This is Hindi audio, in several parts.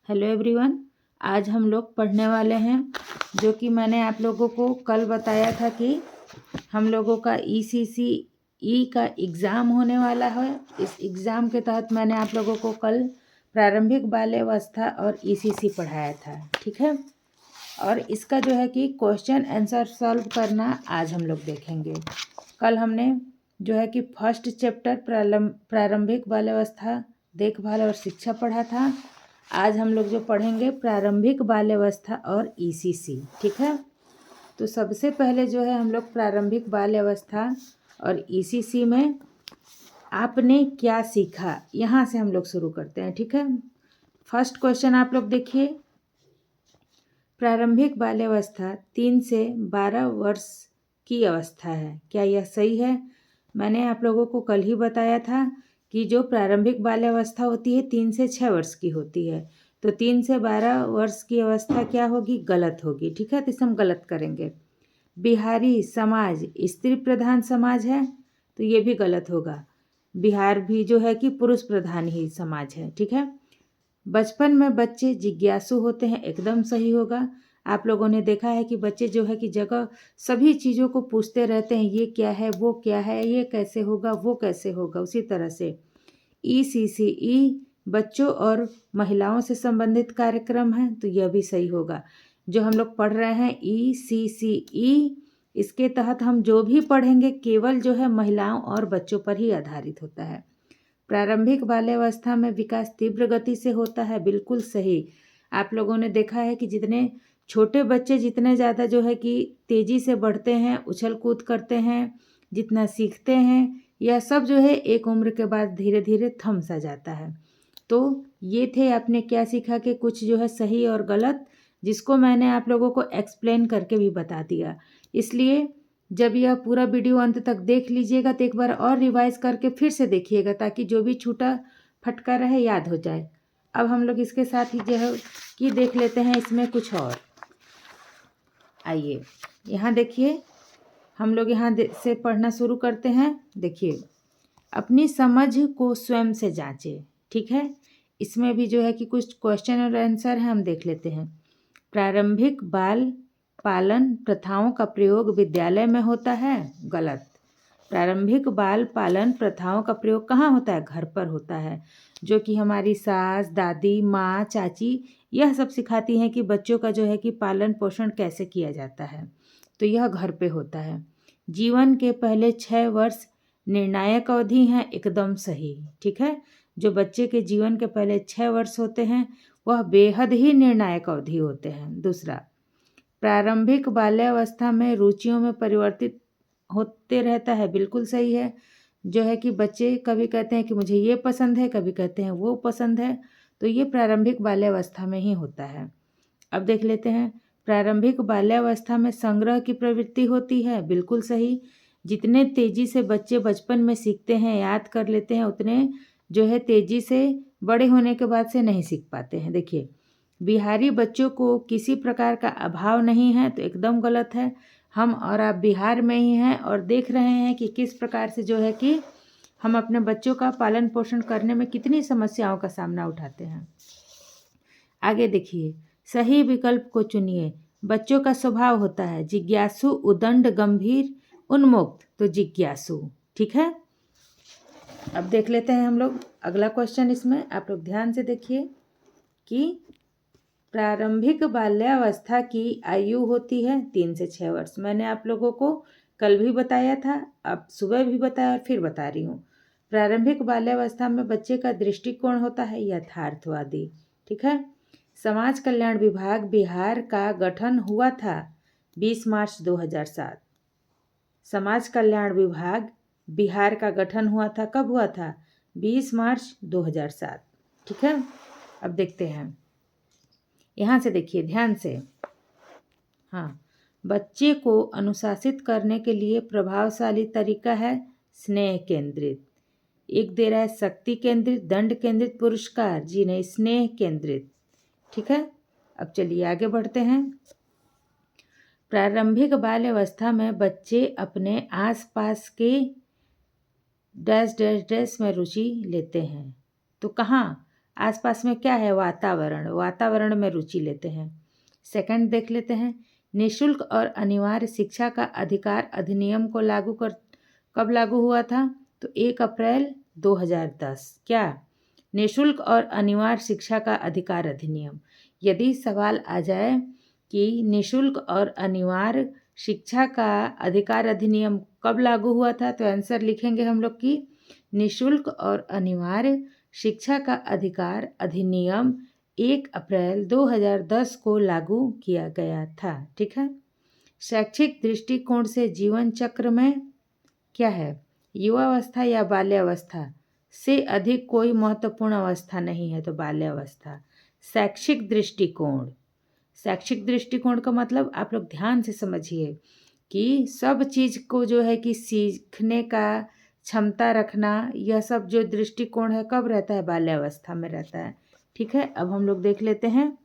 Hello everyone. आज हम लोग पढ़ने वाले हैं जो कि मैंने आप लोगों को कल बताया था कि हम लोगों का ECCE का एग्ज़ाम होने वाला है। इस एग्ज़ाम के तहत मैंने आप लोगों को कल प्रारंभिक बाल्यावस्था और ECC पढ़ाया था, ठीक है। और इसका जो है कि क्वेश्चन आंसर सॉल्व करना आज हम लोग देखेंगे। कल हमने जो है कि फर्स्ट चैप्टर प्रारंभिक बाल्यावस्था, देखभाल और शिक्षा पढ़ा था। आज हम लोग जो पढ़ेंगे प्रारंभिक बाल्यावस्था और ECC, ठीक है। तो सबसे पहले जो है हम लोग प्रारंभिक बाल्यावस्था और ECC में आपने क्या सीखा, यहाँ से हम लोग शुरू करते हैं, ठीक है। फर्स्ट क्वेश्चन आप लोग देखिए। प्रारंभिक बाल्यावस्था 3 से 12 वर्ष की अवस्था है, क्या यह सही है? मैंने आप लोगों को कल ही बताया था कि जो प्रारंभिक बाल्यावस्था होती है 3 से 6 वर्ष की होती है, तो 3 से 12 वर्ष की अवस्था क्या होगी? गलत होगी, ठीक है। तो इसे हम गलत करेंगे। बिहारी समाज स्त्री प्रधान समाज है, तो ये भी गलत होगा। बिहार भी जो है कि पुरुष प्रधान ही समाज है, ठीक है। बचपन में बच्चे जिज्ञासु होते हैं, एकदम सही होगा। आप लोगों ने देखा है कि बच्चे जो है कि जगह सभी चीज़ों को पूछते रहते हैं, ये क्या है, वो क्या है, ये कैसे होगा, वो कैसे होगा। उसी तरह से ECCE बच्चों और महिलाओं से संबंधित कार्यक्रम है, तो यह भी सही होगा। जो हम लोग पढ़ रहे हैं ECCE, इसके तहत हम जो भी पढ़ेंगे केवल जो है महिलाओं और बच्चों पर ही आधारित होता है। प्रारंभिक बाल्यावस्था में विकास तीव्र गति से होता है, बिल्कुल सही। आप लोगों ने देखा है कि जितने छोटे बच्चे जितने ज़्यादा जो है कि तेज़ी से बढ़ते हैं, उछल कूद करते हैं, जितना सीखते हैं, यह सब जो है एक उम्र के बाद धीरे धीरे थम सा जाता है। तो ये थे आपने क्या सीखा के कुछ जो है सही और गलत, जिसको मैंने आप लोगों को एक्सप्लेन करके भी बता दिया। इसलिए जब यह पूरा वीडियो अंत तक देख लीजिएगा तो एक बार और रिवाइज करके फिर से देखिएगा, ताकि जो भी छूटा फटका रहे याद हो जाए। अब हम लोग इसके साथ ही जो है कि देख लेते हैं इसमें कुछ और। आइए यहाँ देखिए, हम लोग यहाँ से पढ़ना शुरू करते हैं। देखिए, अपनी समझ को स्वयं से जांचें, ठीक है। इसमें भी जो है कि कुछ क्वेश्चन और आंसर है, हम देख लेते हैं। प्रारंभिक बाल पालन प्रथाओं का प्रयोग विद्यालय में होता है, गलत। प्रारंभिक बाल पालन प्रथाओं का प्रयोग कहाँ होता है? घर पर होता है, जो कि हमारी सास, दादी, माँ, चाची यह सब सिखाती हैं कि बच्चों का जो है कि पालन पोषण कैसे किया जाता है, तो यह घर पे होता है। जीवन के पहले 6 वर्ष निर्णायक अवधि हैं, एकदम सही, ठीक है। जो बच्चे के जीवन के पहले 6 वर्ष होते हैं वह बेहद ही निर्णायक अवधि होते हैं। दूसरा, प्रारंभिक बाल्यावस्था में रुचियों में परिवर्तित होते रहता है, बिल्कुल सही है। जो है कि बच्चे कभी कहते हैं कि मुझे ये पसंद है, कभी कहते हैं वो पसंद है, तो ये प्रारंभिक बाल्यावस्था में ही होता है। अब देख लेते हैं, प्रारंभिक बाल्यावस्था में संग्रह की प्रवृत्ति होती है, बिल्कुल सही। जितने तेज़ी से बच्चे बचपन में सीखते हैं, याद कर लेते हैं, उतने जो है तेज़ी से बड़े होने के बाद से नहीं सीख पाते हैं। देखिए, बिहारी बच्चों को किसी प्रकार का अभाव नहीं है, तो एकदम गलत है। हम और आप बिहार में ही हैं और देख रहे हैं कि किस प्रकार से जो है कि हम अपने बच्चों का पालन पोषण करने में कितनी समस्याओं का सामना उठाते हैं। आगे देखिए, सही विकल्प को चुनिए। बच्चों का स्वभाव होता है जिज्ञासु, उदंड, गंभीर, उन्मुक्त, तो जिज्ञासु, ठीक है। अब देख लेते हैं हम लोग अगला क्वेश्चन। इसमें आप लोग ध्यान से देखिए कि प्रारंभिक बाल्यावस्था की आयु होती है 3 से 6 वर्ष। मैंने आप लोगों को कल भी बताया था, अब सुबह भी बताया और फिर बता रही हूँ। प्रारंभिक बाल्यावस्था में बच्चे का दृष्टिकोण होता है यथार्थवादी, ठीक है। समाज कल्याण विभाग बिहार का गठन हुआ था 20 मार्च 2007। समाज कल्याण विभाग बिहार का गठन हुआ था, कब हुआ था? 20 मार्च 2007, ठीक है। अब देखते हैं, यहाँ से देखिए ध्यान से। हाँ, बच्चे को अनुशासित करने के लिए प्रभावशाली तरीका है स्नेह केंद्रित। एक दे रहा है शक्ति केंद्रित, दंड केंद्रित, पुरस्कार, जी नहीं, स्नेह केंद्रित, ठीक है। अब चलिए आगे बढ़ते हैं। प्रारंभिक बाल्यावस्था में बच्चे अपने आसपास के डैश डैश डैश में रुचि लेते हैं, तो कहाँ? आसपास में क्या है, वातावरण, वातावरण में रुचि लेते हैं। सेकंड देख लेते हैं, निःशुल्क और अनिवार्य शिक्षा का अधिकार अधिनियम को कब लागू हुआ था, तो 1 अप्रैल 2010। क्या, निःशुल्क और अनिवार्य शिक्षा का अधिकार अधिनियम। यदि सवाल आ जाए कि निःशुल्क और अनिवार्य शिक्षा का अधिकार अधिनियम कब लागू हुआ था, तो आंसर लिखेंगे हम लोग कि निःशुल्क और अनिवार्य शिक्षा का अधिकार अधिनियम 1 अप्रैल 2010 को लागू किया गया था। ठीक है। शैक्षिक दृष्टिकोण से जीवन चक्र में क्या है, युवावस्था या बाल्यावस्था से अधिक कोई महत्वपूर्ण अवस्था नहीं है, तो बाल्यावस्था। शैक्षिक दृष्टिकोण, शैक्षिक दृष्टिकोण का मतलब आप लोग ध्यान से समझिए कि सब चीज़ को जो है कि सीखने का क्षमता रखना, यह सब जो दृष्टिकोण है कब रहता है, बाल्यावस्था में रहता है। ठीक है। अब हम लोग देख लेते हैं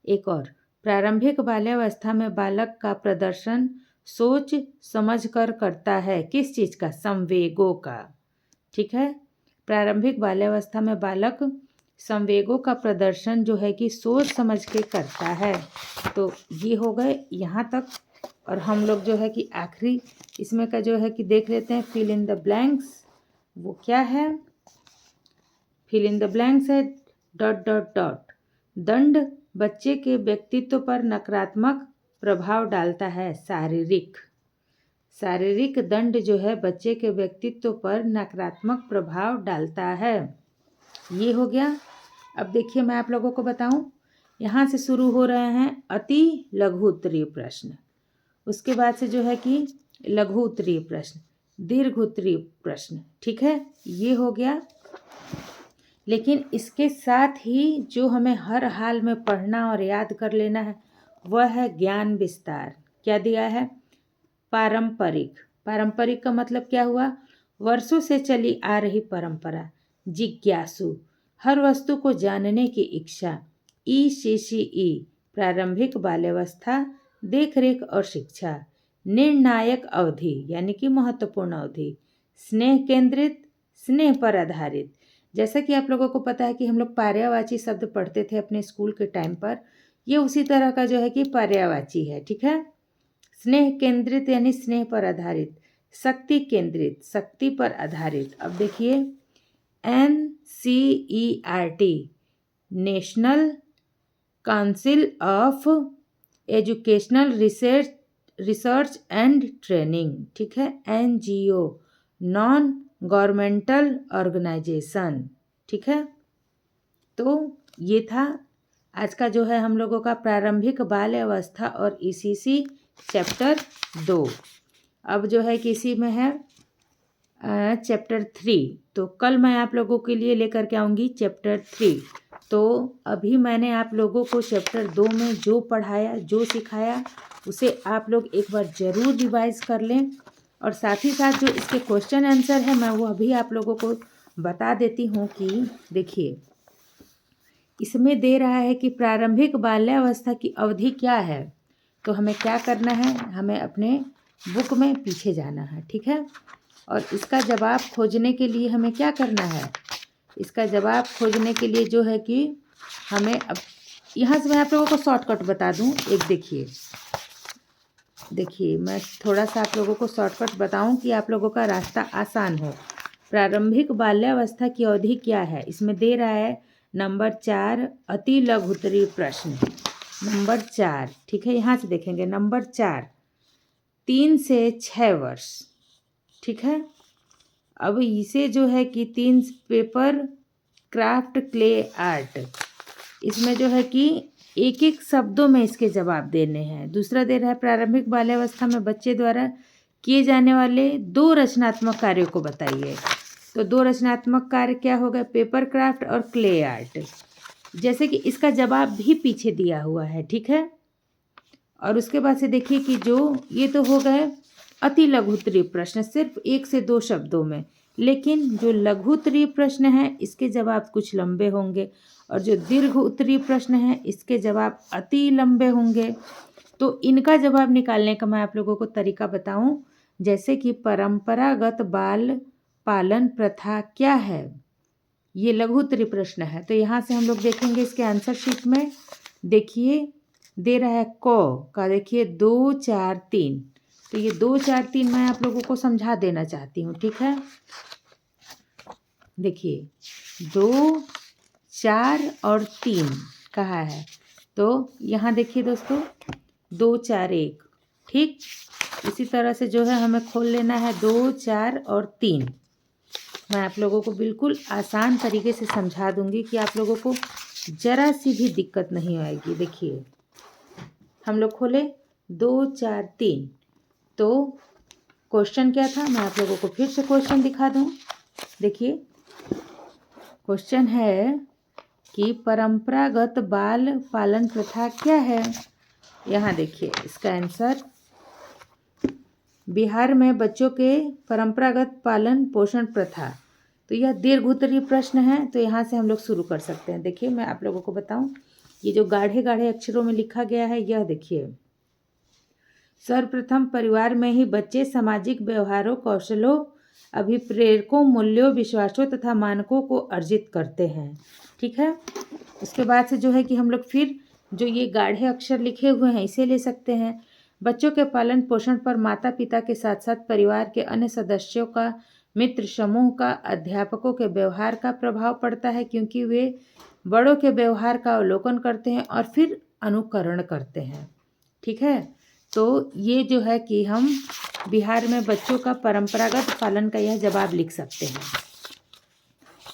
एक और, प्रारंभिक बाल्यावस्था में बालक का प्रदर्शन सोच समझ कर करता है, किस चीज़ का, संवेगों का। ठीक है। प्रारंभिक बाल्यावस्था में बालक संवेगों का प्रदर्शन जो है कि सोच समझ के करता है। तो ये हो गए यहाँ तक। और हम लोग जो है कि आखिरी इसमें का जो है कि देख लेते हैं, फिल इन द ब्लैंक्स। वो क्या है, फिल इन द ब्लैंक्स है डॉट डॉट डॉट। दंड बच्चे के व्यक्तित्व पर नकारात्मक प्रभाव डालता है, शारीरिक। शारीरिक दंड जो है बच्चे के व्यक्तित्व पर नकारात्मक प्रभाव डालता है। ये हो गया। अब देखिए मैं आप लोगों को बताऊं, यहाँ से शुरू हो रहे हैं अति लघु उत्तरीय प्रश्न, उसके बाद से जो है कि लघु उत्तरीय प्रश्न, दीर्घ उत्तरीय प्रश्न। ठीक है, ये हो गया। लेकिन इसके साथ ही जो हमें हर हाल में पढ़ना और याद कर लेना है वह है ज्ञान विस्तार। क्या दिया है, पारंपरिक। पारंपरिक का मतलब क्या हुआ, वर्षों से चली आ रही परंपरा। जिज्ञासु, हर वस्तु को जानने की इच्छा। ECCE, प्रारंभिक बाल्यावस्था, देखरेख और शिक्षा। निर्णायक अवधि यानी कि महत्वपूर्ण अवधि। स्नेह केंद्रित, स्नेह पर आधारित। जैसा कि आप लोगों को पता है कि हम लोग पर्यायवाची शब्द पढ़ते थे अपने स्कूल के टाइम पर, ये उसी तरह का जो है कि पर्यायवाची है। ठीक है। स्नेह केंद्रित यानी स्नेह पर आधारित। शक्ति केंद्रित, शक्ति पर आधारित। अब देखिए NCERT, national council of educational research and training. ठीक है। NGO, non governmental organisation. ठीक है। तो ये था आज का जो है हम लोगों का प्रारंभिक बाल्यावस्था और ECC चैप्टर 2। अब जो है कि इसी में है चैप्टर 3। तो कल मैं आप लोगों के लिए लेकर के आऊँगी चैप्टर 3। तो अभी मैंने आप लोगों को चैप्टर 2 में जो पढ़ाया, जो सिखाया, उसे आप लोग एक बार ज़रूर रिवाइज कर लें। और साथ ही साथ जो इसके क्वेश्चन आंसर है मैं वो अभी आप लोगों को बता देती हूँ कि देखिए इसमें दे रहा है कि प्रारंभिक बाल्यावस्था की अवधि क्या है। तो हमें क्या करना है, हमें अपने बुक में पीछे जाना है। ठीक है। और इसका जवाब खोजने के लिए हमें क्या करना है, इसका जवाब खोजने के लिए जो है कि हमें अब यहाँ से मैं आप लोगों को शॉर्टकट बता दूँ। एक देखिए मैं थोड़ा सा आप लोगों को शॉर्टकट बताऊं कि आप लोगों का रास्ता आसान हो। प्रारंभिक बाल्यावस्था की अवधि क्या है, इसमें दे रहा है नंबर 4 अति लघु उत्तरीय प्रश्न, नंबर 4। ठीक है, यहाँ से देखेंगे नंबर 4 3 से 6 वर्ष। ठीक है। अब इसे जो है कि 3 पेपर क्राफ्ट क्ले आर्ट, इसमें जो है कि एक एक शब्दों में इसके जवाब देने हैं। दूसरा दे रहा है प्रारंभिक बाल्यावस्था में बच्चे द्वारा किए जाने वाले 2 रचनात्मक कार्यों को बताइए। तो 2 रचनात्मक कार्य क्या हो गए, पेपर क्राफ्ट और क्ले आर्ट। जैसे कि इसका जवाब भी पीछे दिया हुआ है। ठीक है। और उसके बाद से देखिए कि जो ये तो हो गए अति लघु उत्तरीय प्रश्न, सिर्फ 1 से 2 शब्दों में। लेकिन जो लघु उत्तरीय प्रश्न है इसके जवाब कुछ लंबे होंगे, और जो दीर्घ उत्तरीय प्रश्न है इसके जवाब अति लंबे होंगे। तो इनका जवाब निकालने का मैं आप लोगों को तरीका बताऊं। जैसे कि परंपरागत बाल पालन प्रथा क्या है, ये लघु उत्तरीय प्रश्न है। तो यहाँ से हम लोग देखेंगे इसके आंसर शीट में। देखिए दे रहा है क का, देखिए 2 4 3। तो ये 2 4 3 मैं आप लोगों को समझा देना चाहती हूँ, ठीक है। देखिए 2 4 और 3 कहा है, तो यहाँ देखिए दोस्तों 2 4 1, ठीक। इसी तरह से जो है हमें खोल लेना है 2 4 और 3। मैं आप लोगों को बिल्कुल आसान तरीके से समझा दूंगी कि आप लोगों को ज़रा सी भी दिक्कत नहीं आएगी। देखिए हम लोग खोले 2 4 3, तो क्वेश्चन क्या था, मैं आप लोगों को फिर से क्वेश्चन दिखा दूं। देखिए क्वेश्चन है कि परंपरागत बाल पालन प्रथा क्या है। यहाँ देखिए इसका आंसर, बिहार में बच्चों के परंपरागत पालन पोषण प्रथा। तो यह दीर्घ उत्तरीय प्रश्न है, तो यहाँ से हम लोग शुरू कर सकते हैं। देखिए मैं आप लोगों को बताऊं, ये जो गाढ़े गाढ़े अक्षरों में लिखा गया है, यह देखिए, सर्वप्रथम परिवार में ही बच्चे सामाजिक व्यवहारों, कौशलों, अभिप्रेरकों, मूल्यों, विश्वासों तथा मानकों को अर्जित करते हैं, ठीक है। उसके बाद से जो है कि हम लोग फिर जो ये गाढ़े अक्षर लिखे हुए हैं इसे ले सकते हैं। बच्चों के पालन पोषण पर माता पिता के साथ साथ परिवार के अन्य सदस्यों का, मित्र समूह का, अध्यापकों के व्यवहार का प्रभाव पड़ता है, क्योंकि वे बड़ों के व्यवहार का अवलोकन करते हैं और फिर अनुकरण करते हैं, ठीक है। तो ये जो है कि हम बिहार में बच्चों का परंपरागत पालन का यह जवाब लिख सकते हैं।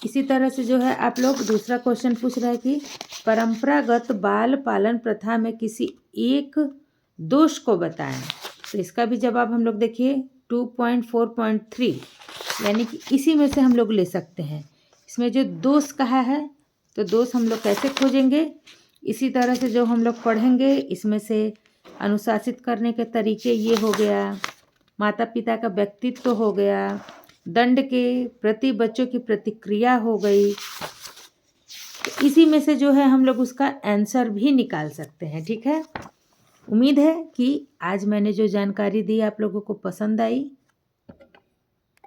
इसी तरह से जो है आप लोग दूसरा क्वेश्चन पूछ रहे हैं कि परंपरागत बाल पालन प्रथा में किसी एक दोष को बताएं। तो इसका भी जवाब हम लोग देखिए 2.4.3, यानी कि इसी में से हम लोग ले सकते हैं। इसमें जो दोष कहा है, तो दोष हम लोग कैसे खोजेंगे, इसी तरह से जो हम लोग पढ़ेंगे, इसमें से अनुशासित करने के तरीके ये हो गया, माता पिता का व्यक्तित्व हो गया, दंड के प्रति बच्चों की प्रतिक्रिया हो गई। तो इसी में से जो है हम लोग उसका आंसर भी निकाल सकते हैं, ठीक है। उम्मीद है कि आज मैंने जो जानकारी दी आप लोगों को पसंद आई।